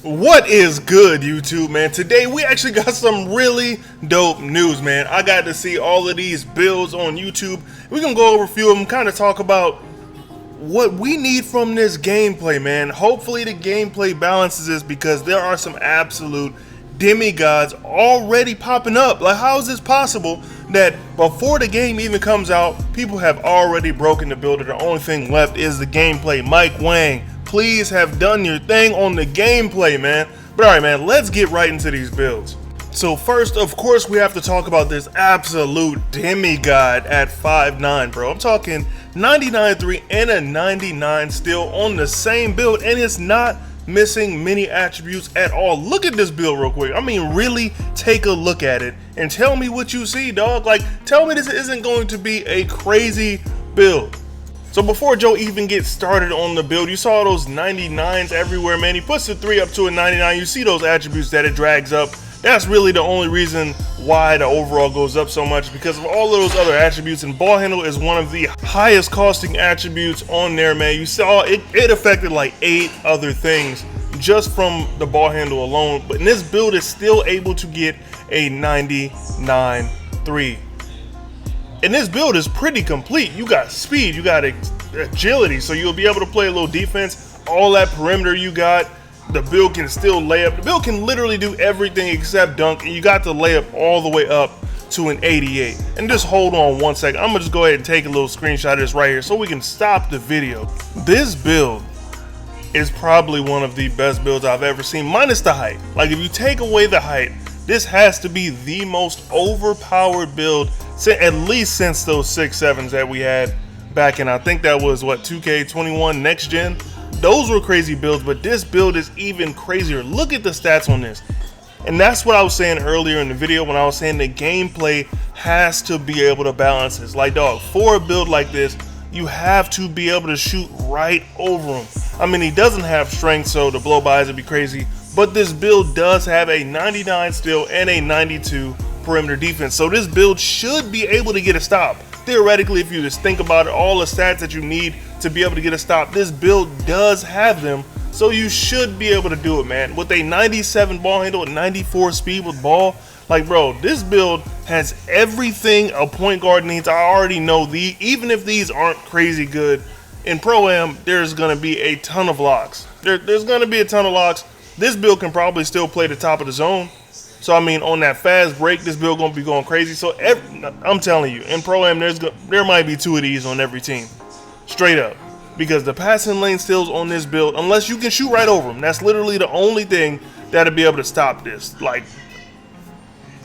What is good, YouTube, man? Today we actually got some really dope news, man. I got to see all of these builds on YouTube. We're gonna go over a few of them, kind of talk about what we need from this gameplay, man. Hopefully the gameplay balances this, because there are some absolute demigods already popping up. Like, how is this possible that before the game even comes out, people have already broken the builder? The only thing left is the gameplay. Mike Wang, please have done your thing on the gameplay, man. But alright, man, let's get right into these builds. So first, of course, we have to talk about this absolute demigod at 5'9", bro. I'm talking 99.3 and a 99 still on the same build, and it's not missing many attributes at all. Look at this build real quick. I mean, really take a look at it and tell me what you see, dog. Like, tell me this isn't going to be a crazy build. So before Joe even gets started on the build, you saw those 99s everywhere, man. He puts the 3 up to a 99. You see those attributes that it drags up. That's really the only reason why the overall goes up so much, because of all of those other attributes, and ball handle is one of the highest costing attributes on there, man. You saw it affected like 8 other things just from the ball handle alone, but in this build is still able to get a 99.3. And this build is pretty complete. You got speed, you got agility, so you'll be able to play a little defense. All that perimeter you got. The build can still lay up. The build can literally do everything except dunk, and you got the layup all the way up to an 88. And just hold on one second. I'm gonna just go ahead and take a little screenshot of this right here so we can stop the video. This build is probably one of the best builds I've ever seen, minus the height. Like, if you take away the height, this has to be the most overpowered build, at least since those 6.7s that we had back in, I think that was what, 2K21 next gen. Those were crazy builds, but this build is even crazier. Look at the stats on this. And that's what I was saying earlier in the video when I was saying the gameplay has to be able to balance this. Like, dog, for a build like this, you have to be able to shoot right over him. I mean, he doesn't have strength, so the blow-bys would be crazy, but this build does have a 99 steal and a 92 perimeter defense. So this build should be able to get a stop. Theoretically, if you just think about it, all the stats that you need to be able to get a stop, this build does have them, so you should be able to do it, man. With a 97 ball handle and 94 speed with ball, like, bro, this build has everything a point guard needs. I already know even if these aren't crazy good, in Pro-Am, there's gonna be a ton of locks. There's gonna be a ton of locks. This build can probably still play the top of the zone. So, I mean, on that fast break, this build gonna be going crazy. So, I'm telling you, in Pro-Am, there might be 2 of these on every team. Straight up. Because the passing lane steals on this build, unless you can shoot right over them, that's literally the only thing that'll be able to stop this. Like,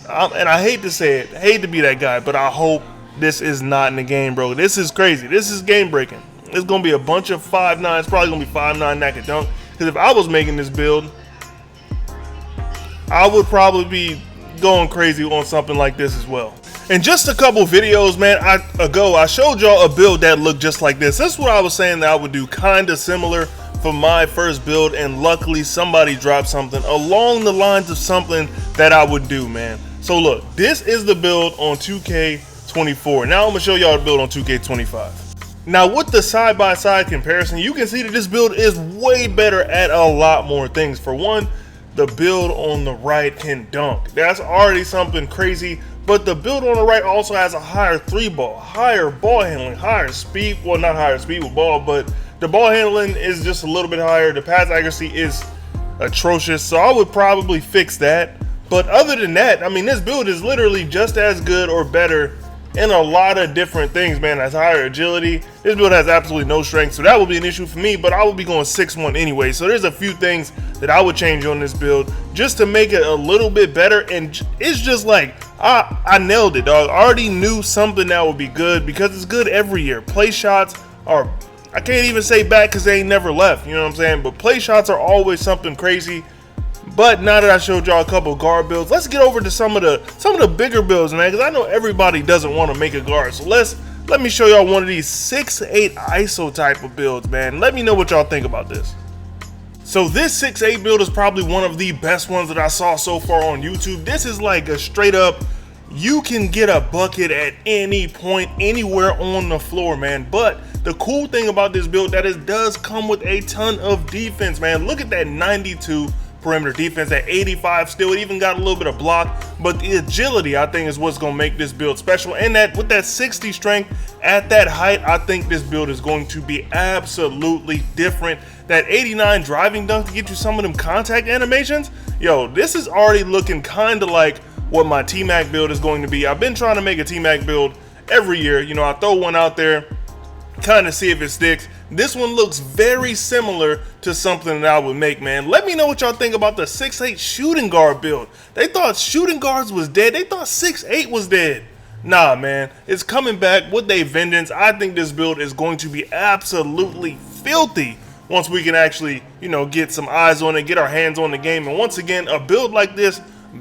and I hate to say it, hate to be that guy, but I hope this is not in the game, bro. This is crazy. This is game breaking. It's gonna be a bunch of 5'9s, probably gonna be 5'9 that could dunk. Because if I was making this build, I would probably be going crazy on something like this as well. And just a couple videos, man, ago, I showed y'all a build that looked just like this. This is what I was saying that I would do, kind of similar for my first build, and luckily somebody dropped something along the lines of something that I would do, man. So look, this is the build on 2K24. Now I'm gonna show y'all the build on 2K25. Now, with the side-by-side comparison, you can see that this build is way better at a lot more things. For one, the build on the right can dunk. That's already something crazy. But the build on the right also has a higher 3-ball, higher ball handling, higher speed. Well, not higher speed with ball, but the ball handling is just a little bit higher. The pass accuracy is atrocious, so I would probably fix that. But other than that, I mean, this build is literally just as good or better in a lot of different things, man. Has higher agility. This build has absolutely no strength, so that would be an issue for me, but I would be going 6'1 anyway. So there's a few things that I would change on this build just to make it a little bit better. And it's just like, I nailed it, dog. I already knew something that would be good, because it's good every year. Play shots are, I can't even say back because they ain't never left, you know what I'm saying? But play shots are always something crazy. But now that I showed y'all a couple guard builds, let's get over to some of the bigger builds, man, because I know everybody doesn't want to make a guard. So let me show y'all one of these 6'8 ISO type of builds, man. Let me know what y'all think about this. So this 6'8 build is probably one of the best ones that I saw so far on YouTube. This is like a straight up, you can get a bucket at any point, anywhere on the floor, man. But the cool thing about this build that it does come with a ton of defense, man. Look at that 92 perimeter defense. At 85 still, it even got a little bit of block, but the agility I think is what's going to make this build special. And that with that 60 strength at that height, I think this build is going to be absolutely different. That 89 driving dunk to get you some of them contact animations, yo, this is already looking kind of like what my T-Mac build is going to be. I've been trying to make a T-Mac build every year. You know, I throw one out there, kind of see if it sticks. This one looks very similar to something that I would make, man. Let me know what y'all think about the 6'8 shooting guard build. They thought shooting guards was dead. They thought 6'8 was dead. Nah, man, it's coming back with a vengeance. I think this build is going to be absolutely filthy once we can actually, you know, get some eyes on it, get our hands on the game. And once again, a build like this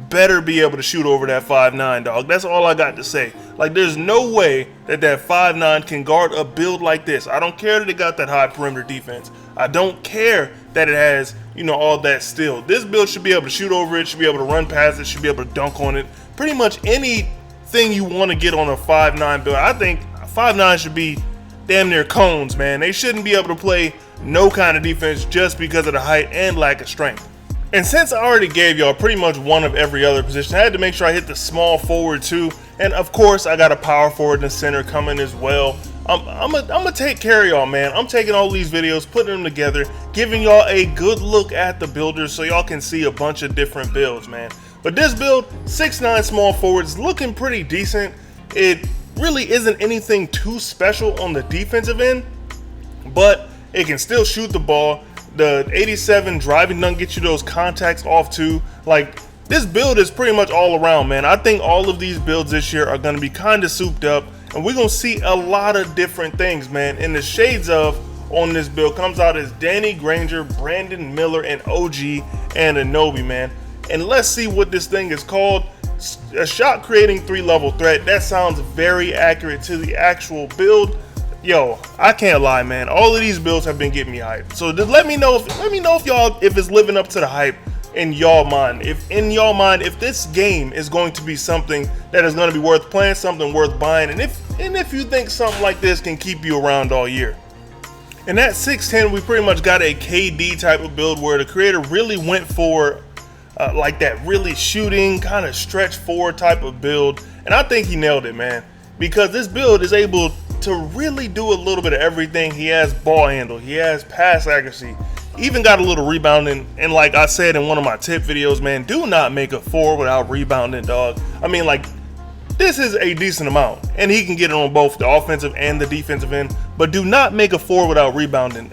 better be able to shoot over that 5'9", dog. That's all I got to say. Like, there's no way that 5'9" can guard a build like this. I don't care that it got that high perimeter defense. I don't care that it has, you know, all that still. This build should be able to shoot over it, should be able to run past it, should be able to dunk on it. Pretty much anything you want to get on a 5'9" build. I think 5'9" should be damn near cones, man. They shouldn't be able to play no kind of defense just because of the height and lack of strength. And since I already gave y'all pretty much one of every other position, I had to make sure I hit the small forward too. And of course, I got a power forward and center coming as well. I'm gonna take care of y'all, man. I'm taking all these videos, putting them together, giving y'all a good look at the builders so y'all can see a bunch of different builds, man. But this build, 6'9 small forwards, looking pretty decent. It really isn't anything too special on the defensive end, but it can still shoot the ball. The 87 driving dunk gets you those contacts off too. Like, this build is pretty much all around, man. I think all of these builds this year are going to be kind of souped up, and we're going to see a lot of different things, man. And the shades of on this build comes out as Danny Granger, Brandon Miller, and OG Anunoby, man. And let's see what this thing is called. A shot creating 3-level threat. That sounds very accurate to the actual build. Yo, I can't lie, man. All of these builds have been getting me hyped. So just let me know if y'all, if it's living up to the hype in y'all mind. If in y'all mind, if this game is going to be something that is going to be worth playing, something worth buying, and if you think something like this can keep you around all year. And at 6'10", we pretty much got a KD type of build where the creator really went for like that really shooting kind of stretch forward type of build, and I think he nailed it, man, because this build is able to really do a little bit of everything. He has ball handle, he has pass accuracy, even got a little rebounding. And like I said in one of my tip videos, man, do not make a 4 without rebounding, dog. I mean, like, this is a decent amount, and he can get it on both the offensive and the defensive end, but do not make a 4 without rebounding.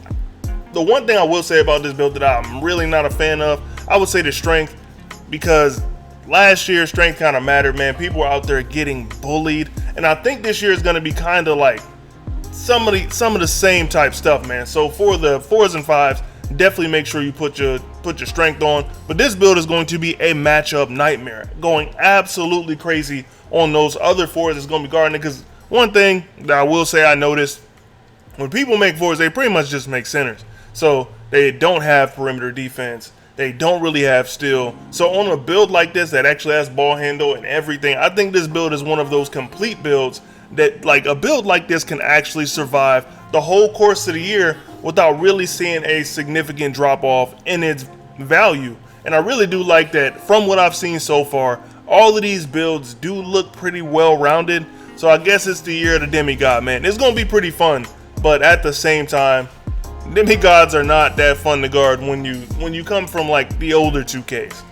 The one thing I will say about this build that I'm really not a fan of, I would say the strength, because last year strength kind of mattered, man. People were out there getting bullied, and I think this year is going to be kind of like some of the same type stuff, man. So for the 4s and 5s, definitely make sure you put your strength on. But this build is going to be a matchup nightmare, going absolutely crazy on those other 4s that's going to be guarding it. Because one thing that I will say I noticed, when people make 4s, they pretty much just make centers. So they don't have perimeter defense. They don't really have steal. So on a build like this that actually has ball handle and everything, I think this build is one of those complete builds that, like, a build like this can actually survive the whole course of the year without really seeing a significant drop off in its value. And I really do like that. From what I've seen so far, all of these builds do look pretty well rounded. So I guess it's the year of the demigod, man. It's gonna be pretty fun, but at the same time, demigods are not that fun to guard when you come from like the older 2Ks.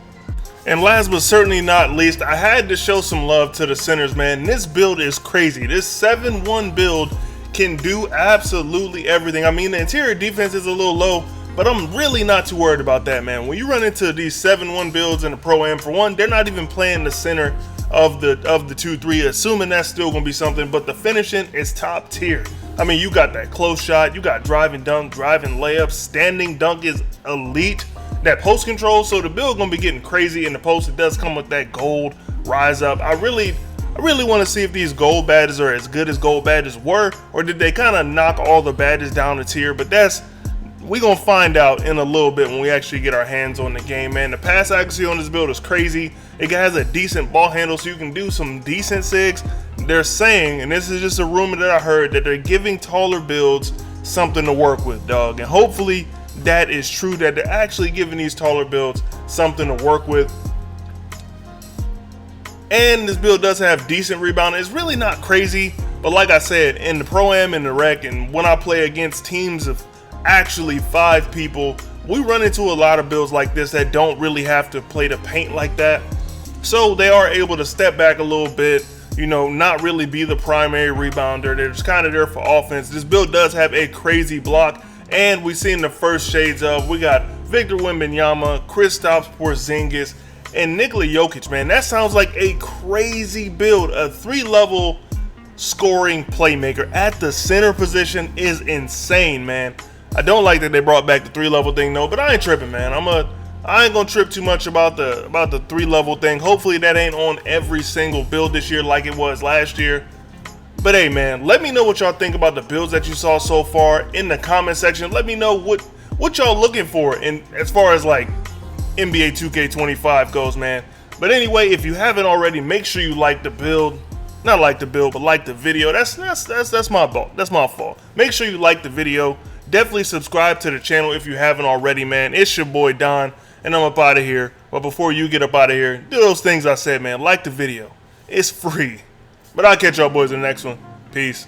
And last but certainly not least, I had to show some love to the centers, man. This build is crazy. This 7-1 build can do absolutely everything. I mean, the interior defense is a little low, but I'm really not too worried about that, man. When you run into these 7-1 builds in the Pro-Am, for one, they're not even playing the center of the 2-3, assuming that's still gonna be something, but the finishing is top tier. I mean, you got that close shot, you got driving dunk, driving layup, standing dunk is elite. That post control, so the build gonna be getting crazy in the post. It does come with that gold rise up. I really want to see if these gold badges are as good as gold badges were, or did they kind of knock all the badges down a tier. But we gonna find out in a little bit when we actually get our hands on the game, man. The pass accuracy on this build is crazy. It has a decent ball handle, so you can do some decent sigs. They're saying, and this is just a rumor that I heard, that they're giving taller builds something to work with, dog. And hopefully that is true, that they're actually giving these taller builds something to work with. And this build does have decent rebounding. It's really not crazy, but like I said, in the Pro-Am and the Rec, and when I play against teams of actually 5 people, we run into a lot of builds like this that don't really have to play the paint like that. So they are able to step back a little bit, you know, not really be the primary rebounder. They're just kind of there for offense. This build does have a crazy block, and we've seen the first shades of, we got Victor Wembanyama, Kristaps Porzingis, and Nikola Jokic, man. That sounds like a crazy build. A 3-level scoring playmaker at the center position is insane, man. I don't like that they brought back the 3-level thing though, but I ain't tripping, man. I ain't gonna trip too much about the 3-level thing. Hopefully that ain't on every single build this year like it was last year. But hey, man, let me know what y'all think about the builds that you saw so far in the comment section. Let me know what y'all looking for in as far as like NBA 2K25 goes, man. But anyway, if you haven't already, make sure you like the build. Not like the build, but like the video. That's my fault. That's my fault. Make sure you like the video. Definitely subscribe to the channel if you haven't already, man. It's your boy Don, and I'm up out of here. But before you get up out of here, do those things I said, man. Like the video. It's free. But I'll catch y'all boys in the next one. Peace.